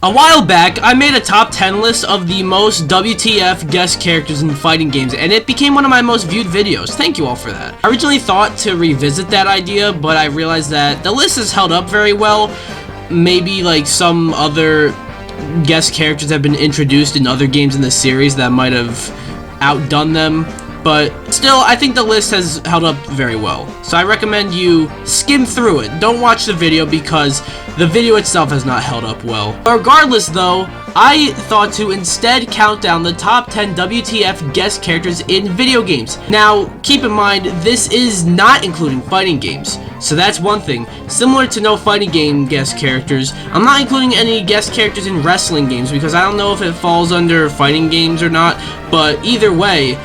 A while back, I made a top 10 list of the most WTF guest characters in fighting games, and it became one of my most viewed videos. Thank you all for that. I originally thought to revisit that idea, but I realized that the list has held up very well. Maybe like some other guest characters have been introduced in other games in the series that might have outdone them. But still, I think the list has held up very well. So I recommend you skim through it. Don't watch the video because the video itself has not held up well. Regardless though, I thought to instead count down the top 10 WTF guest characters in video games. Now, keep in mind, this is not including fighting games. So that's one thing. Similar to no fighting game guest characters, I'm not including any guest characters in wrestling games because I don't know if it falls under fighting games or not, but either way,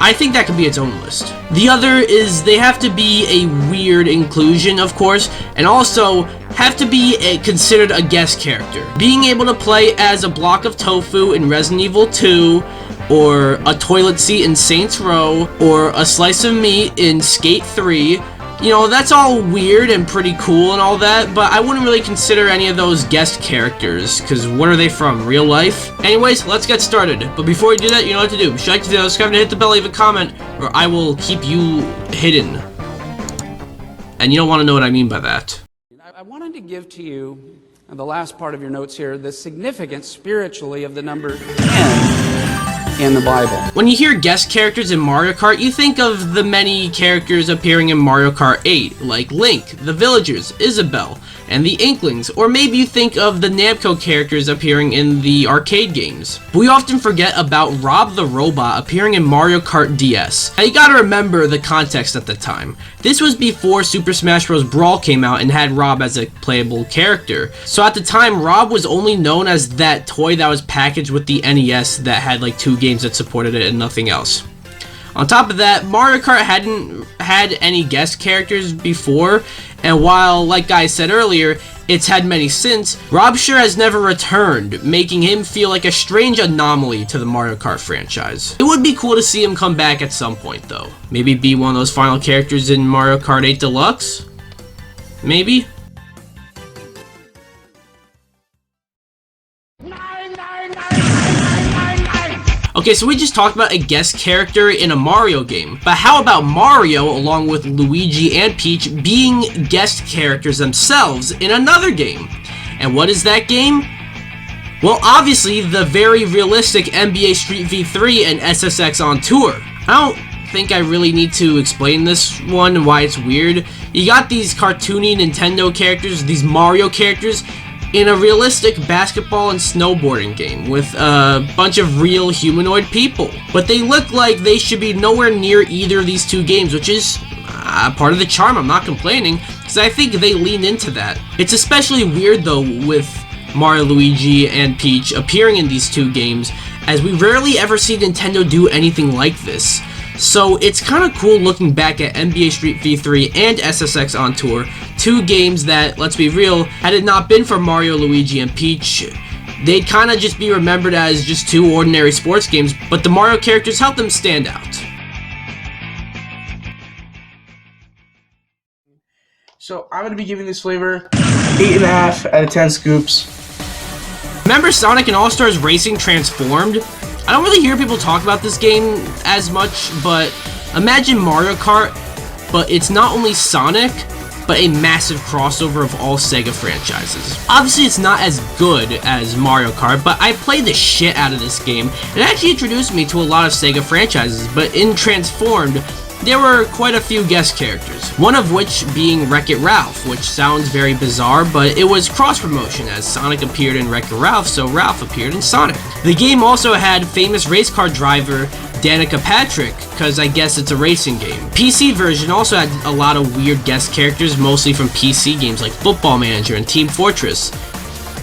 I think that could be its own list. The other is they have to be a weird inclusion, of course, and also have to be considered a guest character. Being able to play as a block of tofu in Resident Evil 2, or a toilet seat in Saints Row, or a slice of meat in Skate 3, you know, that's all weird and pretty cool and all that, but I wouldn't really consider any of those guest characters, because what are they from, real life? Anyways, let's get started. But before we do that, you know what to do. Be sure to subscribe and hit the bell, leave a comment, or I will keep you hidden. And you don't want to know what I mean by that. I wanted to give to you, in the last part of your notes here, the significance spiritually of the number 10 in the Bible. When you hear guest characters in Mario Kart, you think of the many characters appearing in Mario Kart 8, like Link, the Villagers, Isabelle, and the Inklings, or maybe you think of the Namco characters appearing in the arcade games. We often forget about Rob the Robot appearing in Mario Kart DS. Now you gotta remember the context at the time. This was before Super Smash Bros. Brawl came out and had Rob as a playable character. So at the time, Rob was only known as that toy that was packaged with the NES that had like 2 games that supported it and nothing else. On top of that, Mario Kart hadn't had any guest characters before, and while, like I said earlier, it's had many since, Rob sure has never returned, making him feel like a strange anomaly to the Mario Kart franchise. It would be cool to see him come back at some point though. Maybe be one of those final characters in Mario Kart 8 Deluxe? Maybe? Okay, so we just talked about a guest character in a Mario game, but how about Mario along with Luigi and Peach being guest characters themselves in another game? And what is that game? Well, obviously the very realistic NBA Street V3 and SSX on Tour. I don't think I really need to explain this one and why it's weird. You got these cartoony Nintendo characters, these Mario characters, in a realistic basketball and snowboarding game with a bunch of real humanoid people. But they look like they should be nowhere near either of these two games, which is part of the charm. I'm not complaining, because I think they lean into that. It's especially weird though with Mario, Luigi, and Peach appearing in these two games, as we rarely ever see Nintendo do anything like this. So it's kind of cool looking back at NBA Street V3 and SSX on Tour, 2 games that, let's be real, had it not been for Mario, Luigi, and Peach, they'd kind of just be remembered as just 2 ordinary sports games, but the Mario characters helped them stand out. So I'm going to be giving this flavor 8.5 out of 10 scoops. Remember Sonic and All-Stars Racing Transformed? I don't really hear people talk about this game as much, but imagine Mario Kart, but it's not only Sonic, but a massive crossover of all Sega franchises. Obviously, it's not as good as Mario Kart, but I played the shit out of this game. It actually introduced me to a lot of Sega franchises, but in Transformed, there were quite a few guest characters, one of which being Wreck-It Ralph, which sounds very bizarre, but it was cross-promotion as Sonic appeared in Wreck-It Ralph, so Ralph appeared in Sonic. The game also had famous race car driver Danica Patrick, because I guess it's a racing game. PC version also had a lot of weird guest characters, mostly from PC games like Football Manager and Team Fortress.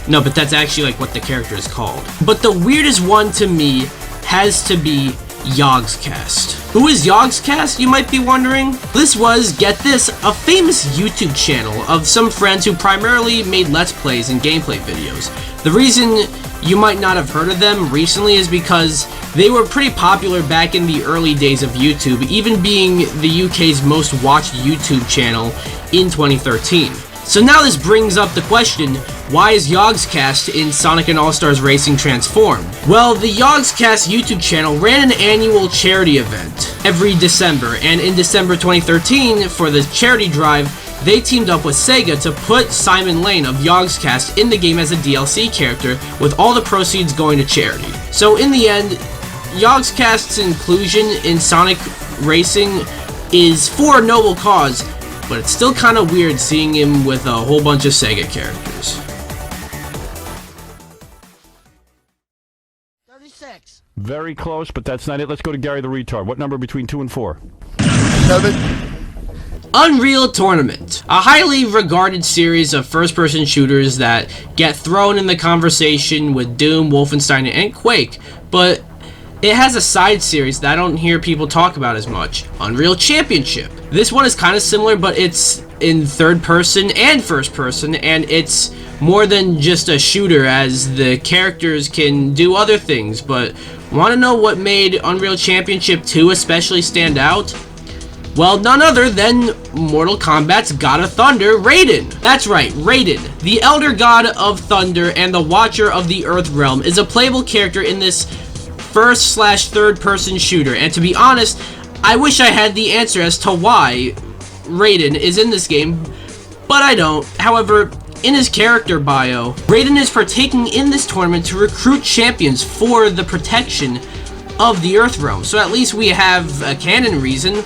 No, but that's actually like what the character is called. But the weirdest one to me has to be Yogscast. Who is Yogscast, you might be wondering? This was, get this, a famous YouTube channel of some friends who primarily made Let's Plays and gameplay videos. The reason you might not have heard of them recently is because they were pretty popular back in the early days of YouTube, even being the UK's most watched YouTube channel in 2013. So now this brings up the question, why is Yogscast in Sonic and All-Stars Racing transformed? Well, the Yogscast YouTube channel ran an annual charity event every December, and in December 2013, for the charity drive, they teamed up with Sega to put Simon Lane of Yogscast in the game as a DLC character, with all the proceeds going to charity. So in the end, Yogscast's inclusion in Sonic Racing is for a noble cause, but it's still kind of weird seeing him with a whole bunch of Sega characters. 36. Very close, but that's not it. Let's go to Gary the Retard. What number between 2 and 4? 7. Unreal Tournament, a highly regarded series of first-person shooters that get thrown in the conversation with Doom, Wolfenstein, and Quake, but it has a side series that I don't hear people talk about as much, Unreal Championship. This one is kind of similar, but it's in third person and first person, and it's more than just a shooter, as the characters can do other things. But want to know what made Unreal Championship 2 especially stand out? Well, none other than Mortal Kombat's God of Thunder, Raiden. That's right, Raiden, the Elder God of Thunder and the Watcher of the Earth Realm, is a playable character in this first/third-person shooter, and to be honest, I wish I had the answer as to why Raiden is in this game, but I don't. However, in his character bio, Raiden is partaking in this tournament to recruit champions for the protection of the Earth Realm, so at least we have a canon reason.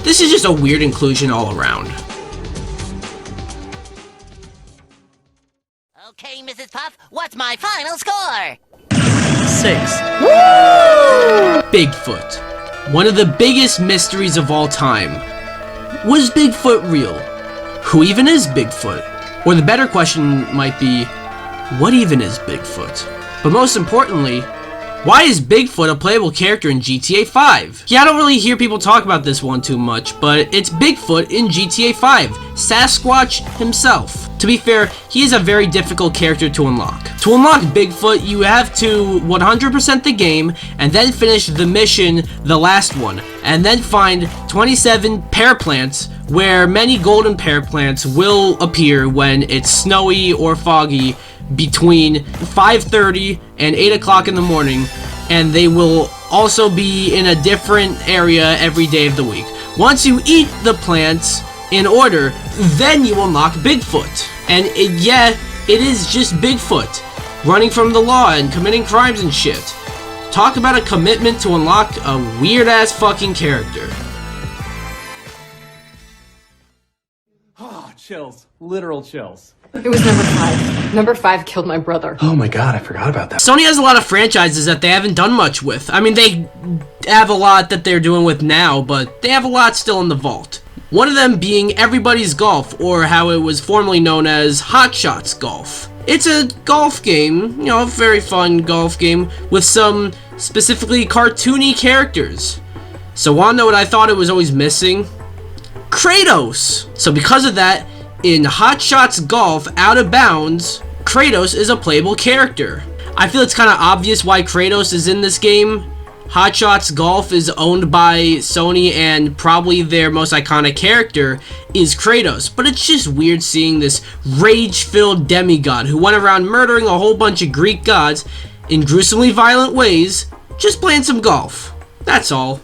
This is just a weird inclusion all around. Okay, Mrs. Puff, what's my final score? 6. Bigfoot. One of the biggest mysteries of all time. Was Bigfoot real? Who even is Bigfoot? Or the better question might be, what even is Bigfoot? But most importantly, why is Bigfoot a playable character in GTA 5? Yeah, I don't really hear people talk about this one too much, but it's Bigfoot in GTA 5, Sasquatch himself. To be fair, he is a very difficult character to unlock. To unlock Bigfoot, you have to 100% the game, and then finish the mission, the last one, and then find 27 pear plants, where many golden pear plants will appear when it's snowy or foggy between 5:30 and 8 o'clock in the morning, and they will also be in a different area every day of the week. Once you eat the plants in order, then you unlock Bigfoot. And it is just Bigfoot, running from the law and committing crimes and shit. Talk about a commitment to unlock a weird-ass fucking character. Oh, chills. Literal chills. It was number 5. Number 5 killed my brother. Oh my god, I forgot about that. Sony has a lot of franchises that they haven't done much with. I mean, they have a lot that they're doing with now, but they have a lot still in the vault. One of them being Everybody's Golf, or how it was formerly known as Hot Shots Golf. It's a golf game, a very fun golf game, with some specifically cartoony characters. So wanna know what I thought it was always missing? Kratos! So because of that, in Hot Shots Golf Out of Bounds, Kratos is a playable character. I feel it's kind of obvious why Kratos is in this game. Hot Shots Golf is owned by Sony, and probably their most iconic character is Kratos. But it's just weird seeing this rage-filled demigod who went around murdering a whole bunch of Greek gods in gruesomely violent ways, just playing some golf. That's all.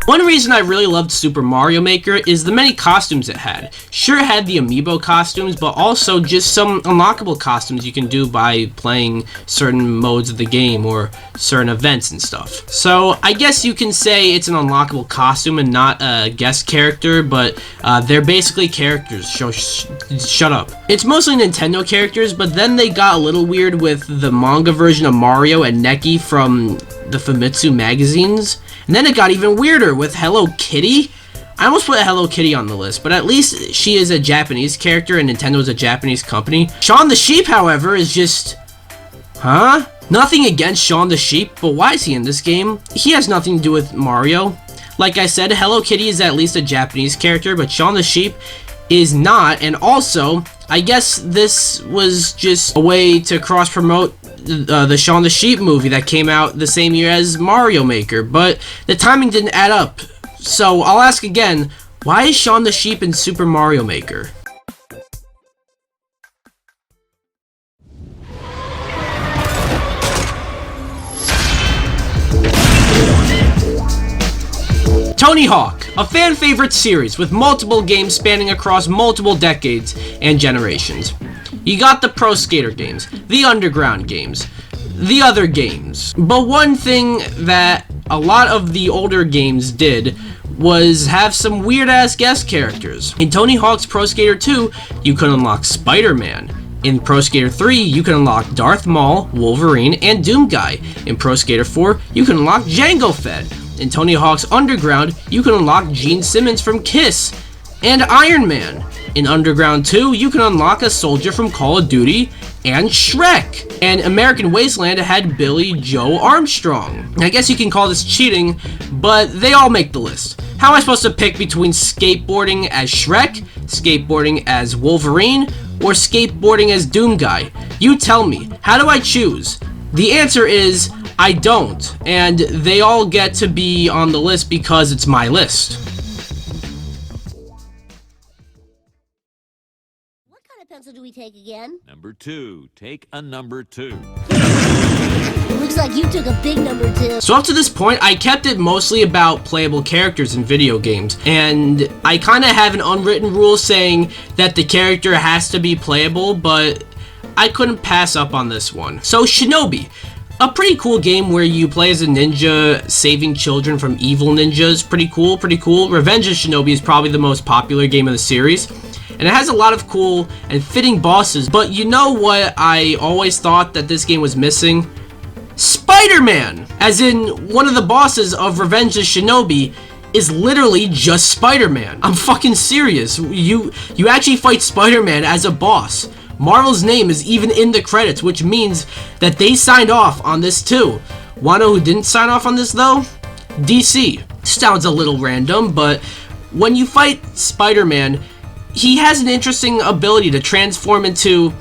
One reason I really loved Super Mario Maker is the many costumes it had. Sure, it had the amiibo costumes, but also just some unlockable costumes you can do by playing certain modes of the game or certain events and stuff. So I guess you can say it's an unlockable costume and not a guest character, but they're basically characters. Shut up. It's mostly Nintendo characters, but then they got a little weird with the manga version of Mario and Neki from the Famitsu magazines. And then it got even weirder with Hello Kitty. I almost put Hello Kitty on the list, but at least she is a Japanese character and Nintendo is a Japanese company. Shaun the Sheep, however, is just... Huh? Nothing against Shaun the Sheep, but why is he in this game? He has nothing to do with Mario. Like I said, Hello Kitty is at least a Japanese character, but Shaun the Sheep is not. And also, I guess this was just a way to cross-promote the Shaun the Sheep movie that came out the same year as Mario Maker, but the timing didn't add up. So I'll ask again, why is Shaun the Sheep in Super Mario Maker? Tony Hawk, a fan favorite series with multiple games spanning across multiple decades and generations. You got the Pro Skater games, the Underground games, the other games. But one thing that a lot of the older games did was have some weird-ass guest characters. In Tony Hawk's Pro Skater 2, you could unlock Spider-Man. In Pro Skater 3, you can unlock Darth Maul, Wolverine, and Doom Guy. In Pro Skater 4, you can unlock Jango Fett. In Tony Hawk's Underground, you can unlock Gene Simmons from Kiss and Iron Man. In Underground 2, you can unlock a soldier from Call of Duty and Shrek. And American Wasteland had Billy Joe Armstrong. I guess you can call this cheating, but they all make the list. How am I supposed to pick between skateboarding as Shrek, skateboarding as Wolverine, or skateboarding as Doom Guy? You tell me, how do I choose? The answer is, I don't, and they all get to be on the list because it's my list. What kind of pencil do we take again? Number 2. Take a number 2. Looks like you took a big number 2. So up to this point, I kept it mostly about playable characters in video games, and I kind of have an unwritten rule saying that the character has to be playable, but I couldn't pass up on this one. So Shinobi. A pretty cool game where you play as a ninja saving children from evil ninjas. Pretty cool, pretty cool. Revenge of Shinobi is probably the most popular game of the series. And it has a lot of cool and fitting bosses. But you know what I always thought that this game was missing? Spider-Man! As in, one of the bosses of Revenge of Shinobi is literally just Spider-Man. I'm fucking serious. You actually fight Spider-Man as a boss. Marvel's name is even in the credits, which means that they signed off on this too. Wanna know who didn't sign off on this though? DC. Sounds a little random, but when you fight Spider-Man, he has an interesting ability to transform into,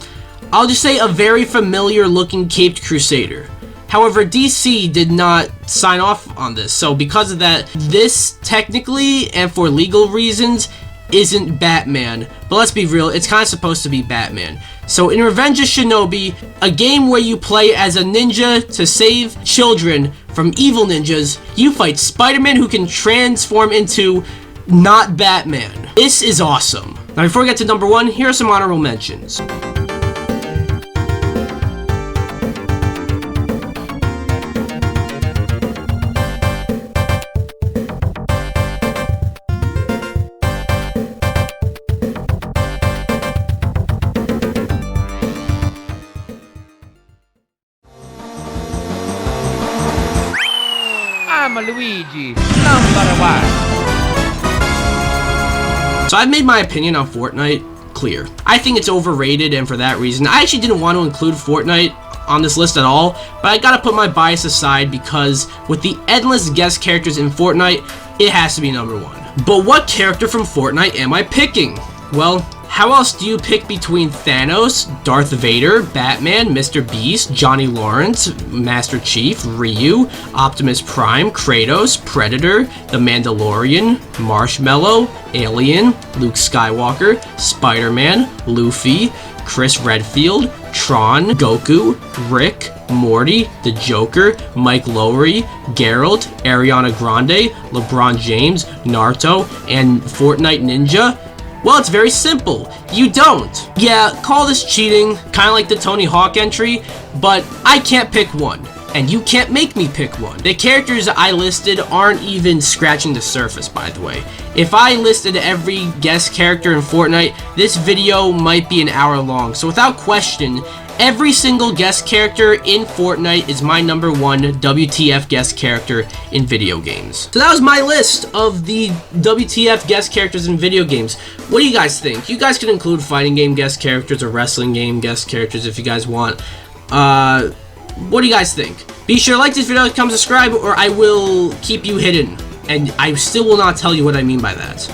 I'll just say, a very familiar looking caped crusader. However, DC did not sign off on this, so because of that, this technically, and for legal reasons, isn't Batman. But let's be real, it's kind of supposed to be Batman. So in Revenge of Shinobi, a game where you play as a ninja to save children from evil ninjas, you fight Spider-Man who can transform into not Batman. This is awesome. Now before we get to number 1, here are some honorable mentions. I'm a Luigi, number 1. So I've made my opinion on Fortnite clear. I think it's overrated, and for that reason, I actually didn't want to include Fortnite on this list at all, but I gotta put my bias aside because with the endless guest characters in Fortnite, it has to be number 1. But what character from Fortnite am I picking? Well, how else do you pick between Thanos, Darth Vader, Batman, Mr. Beast, Johnny Lawrence, Master Chief, Ryu, Optimus Prime, Kratos, Predator, The Mandalorian, Marshmallow, Alien, Luke Skywalker, Spider-Man, Luffy, Chris Redfield, Tron, Goku, Rick, Morty, the Joker, Mike Lowry, Geralt, Ariana Grande, LeBron James, Naruto, and Fortnite Ninja? Well, it's very simple. You don't. Yeah, call this cheating, kind of like the Tony Hawk entry, but I can't pick one, and you can't make me pick one. The characters I listed aren't even scratching the surface, by the way. If I listed every guest character in Fortnite, this video might be an hour long, so without question, every single guest character in Fortnite is my number 1 WTF guest character in video games. So that was my list of the WTF guest characters in video games. What do you guys think? You guys can include fighting game guest characters or wrestling game guest characters if you guys want. What do you guys think? Be sure to like this video, comment, subscribe, or I will keep you hidden. And I still will not tell you what I mean by that.